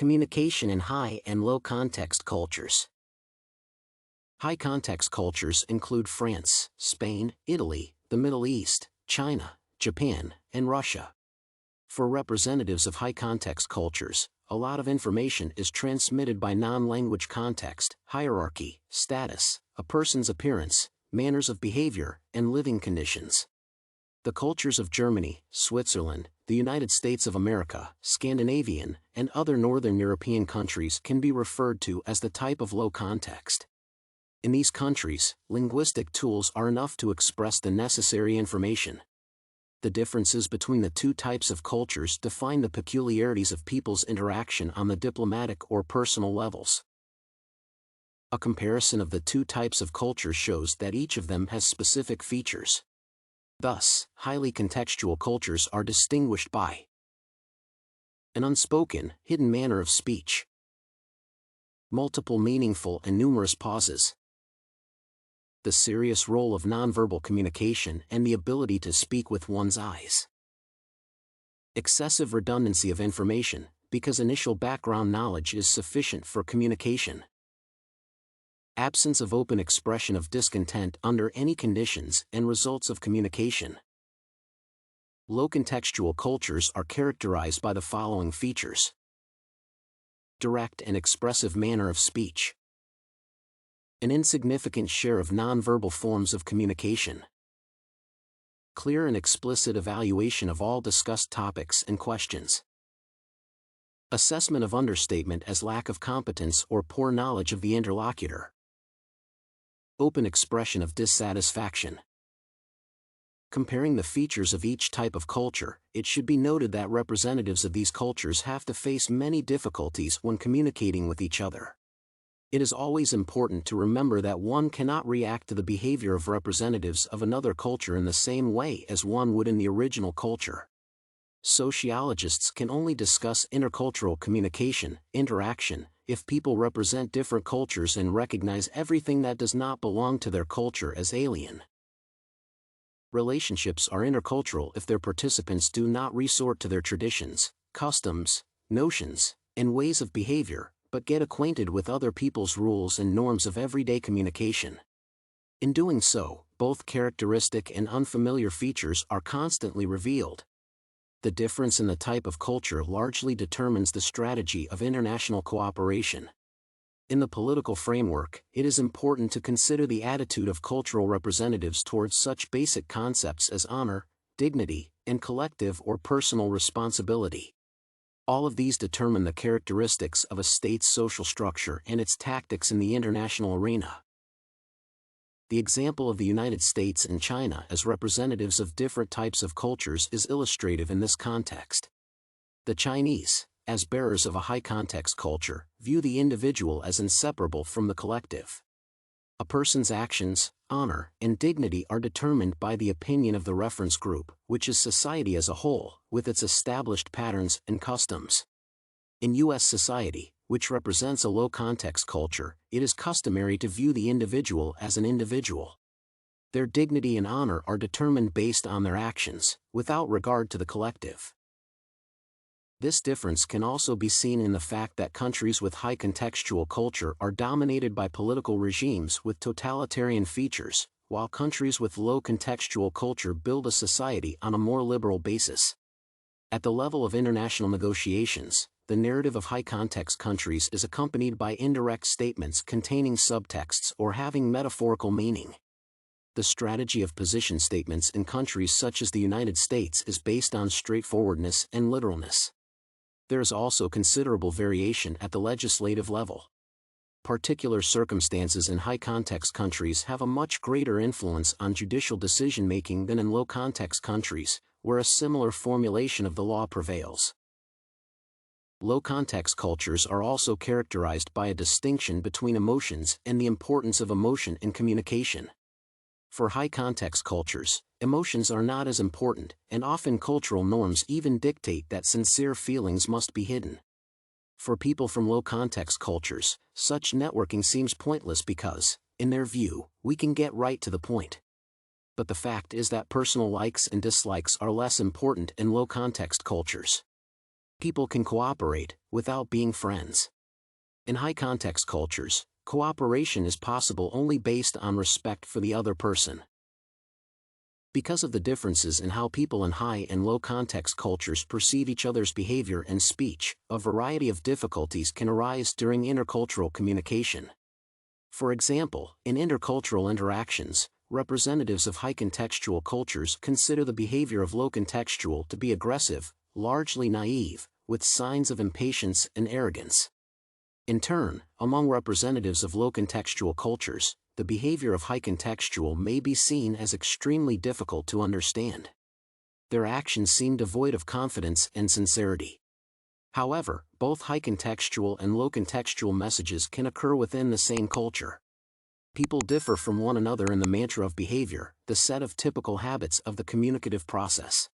Communication in high and low context cultures. High context cultures include France, Spain, Italy, the Middle East, China, Japan, and Russia. For representatives of high context cultures, a lot of information is transmitted by non-language context, hierarchy, status, a person's appearance, manners of behavior, and living conditions. The cultures of Germany, Switzerland, the United States of America, Scandinavian, and other Northern European countries can be referred to as the type of low context. In these countries, linguistic tools are enough to express the necessary information. The differences between the two types of cultures define the peculiarities of people's interaction on the diplomatic or personal levels. A comparison of the two types of culture shows that each of them has specific features. Thus, highly contextual cultures are distinguished by an unspoken, hidden manner of speech, multiple meaningful and numerous pauses, the serious role of nonverbal communication and the ability to speak with one's eyes, excessive redundancy of information, because initial background knowledge is sufficient for communication, absence of open expression of discontent under any conditions and results of communication. Low contextual cultures are characterized by the following features: direct and expressive manner of speech, an insignificant share of nonverbal forms of communication, clear and explicit evaluation of all discussed topics and questions, assessment of understatement as lack of competence or poor knowledge of the interlocutor, open expression of dissatisfaction. Comparing the features of each type of culture, it should be noted that representatives of these cultures have to face many difficulties when communicating with each other. It is always important to remember that one cannot react to the behavior of representatives of another culture in the same way as one would in the original culture. Sociologists can only discuss intercultural communication, interaction, if people represent different cultures and recognize everything that does not belong to their culture as alien. Relationships are intercultural if their participants do not resort to their traditions, customs, notions, and ways of behavior, but get acquainted with other people's rules and norms of everyday communication. In doing so, both characteristic and unfamiliar features are constantly revealed. The difference in the type of culture largely determines the strategy of international cooperation. In the political framework, it is important to consider the attitude of cultural representatives towards such basic concepts as honor, dignity, and collective or personal responsibility. All of these determine the characteristics of a state's social structure and its tactics in the international arena. The example of the United States and China as representatives of different types of cultures is illustrative in this context. The Chinese, as bearers of a high-context culture, view the individual as inseparable from the collective. A person's actions, honor, and dignity are determined by the opinion of the reference group, which is society as a whole, with its established patterns and customs. In U.S. society, which represents a low-context culture, it is customary to view the individual as an individual. Their dignity and honor are determined based on their actions, without regard to the collective. This difference can also be seen in the fact that countries with high contextual culture are dominated by political regimes with totalitarian features, while countries with low contextual culture build a society on a more liberal basis. At the level of international negotiations, the narrative of high-context countries is accompanied by indirect statements containing subtexts or having metaphorical meaning. The strategy of position statements in countries such as the United States is based on straightforwardness and literalness. There is also considerable variation at the legislative level. Particular circumstances in high-context countries have a much greater influence on judicial decision-making than in low-context countries, where a similar formulation of the law prevails. Low-context cultures are also characterized by a distinction between emotions and the importance of emotion in communication. For high-context cultures, emotions are not as important, and often cultural norms even dictate that sincere feelings must be hidden. For people from low-context cultures, such networking seems pointless because, in their view, we can get right to the point. But the fact is that personal likes and dislikes are less important in low-context cultures. People can cooperate without being friends. In high-context cultures, cooperation is possible only based on respect for the other person. Because of the differences in how people in high and low-context cultures perceive each other's behavior and speech, a variety of difficulties can arise during intercultural communication. For example, in intercultural interactions, representatives of high-contextual cultures consider the behavior of low-contextual to be aggressive, largely naive, with signs of impatience and arrogance. In turn, among representatives of low-contextual cultures, the behavior of high-contextual may be seen as extremely difficult to understand. Their actions seem devoid of confidence and sincerity. However, both high-contextual and low-contextual messages can occur within the same culture. People differ from one another in the mantra of behavior, the set of typical habits of the communicative process.